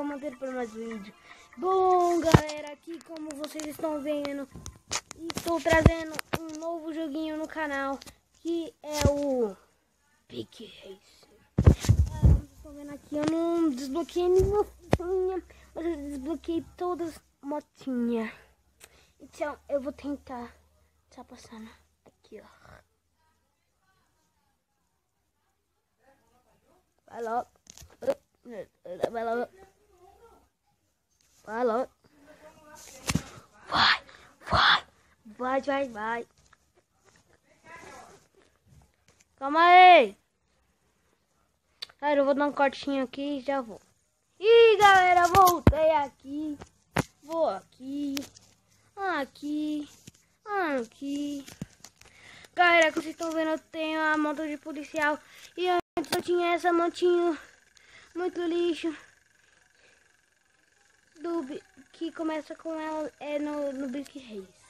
vamos ter para mais vídeo. Bom, galera, aqui como vocês estão vendo, estou trazendo um novo joguinho no canal, que é o Big Race. Vocês estão vendo aqui, eu não desbloqueei nenhuma motinha, mas eu desbloqueei todas as motinhas. Então eu vou tentar tá passando aqui, ó. Vai logo. Vai logo. Vai logo. Vai. Calma aí. Galera, eu vou dar um cortinho aqui e já vou. Ih, galera, voltei aqui. Vou aqui. Aqui. Galera, como vocês estão vendo, eu tenho a moto de policial. E antes eu tinha essa motinho muito lixo. Que começa com ela é no Big Race.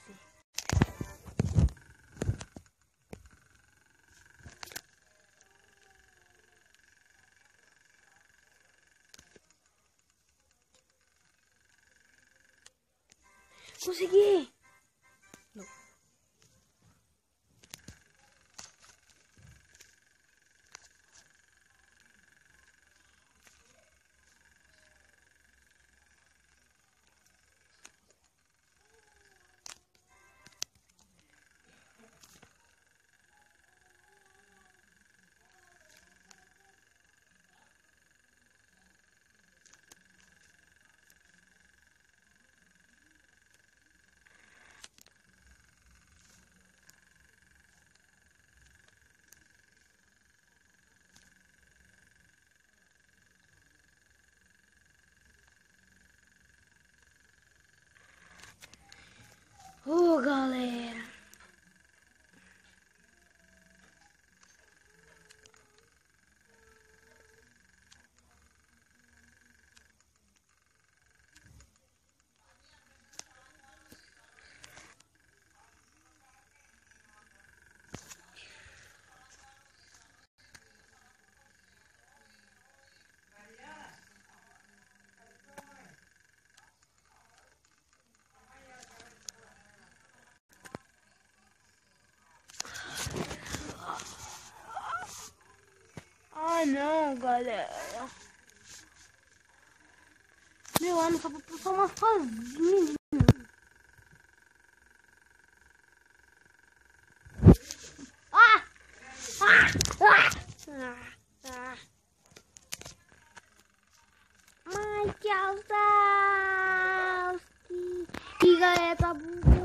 Consegui! Não. Galera. Não, galera. Meu ano só pra passar uma fazinha. Mas tchau, e galera, tá bugando.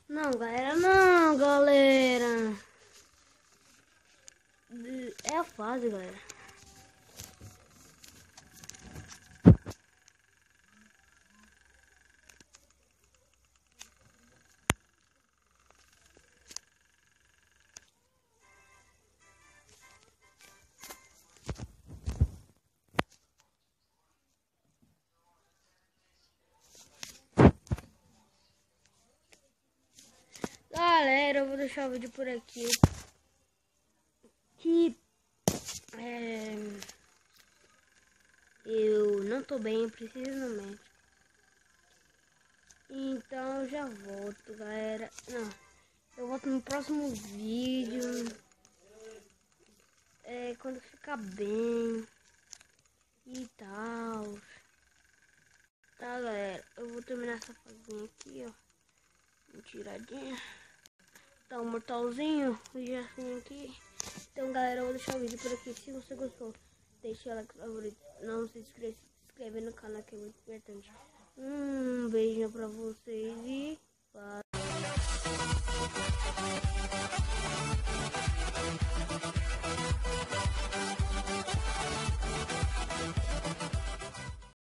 Não, galera. É a fase, galera. Galera, eu vou deixar o vídeo por aqui. Eu não tô bem, preciso no médico. Então eu já volto, galera. Não, eu volto no próximo vídeo. Quando ficar bem e tal. Tá, galera, eu vou terminar essa fazinha aqui, ó. Uma tiradinha. Tá, um mortalzinho, e assim aqui. Então, galera, eu vou deixar o vídeo por aqui. Se você gostou, deixa o like favorito. Não se inscreve no canal, que é muito importante. Um beijo pra vocês e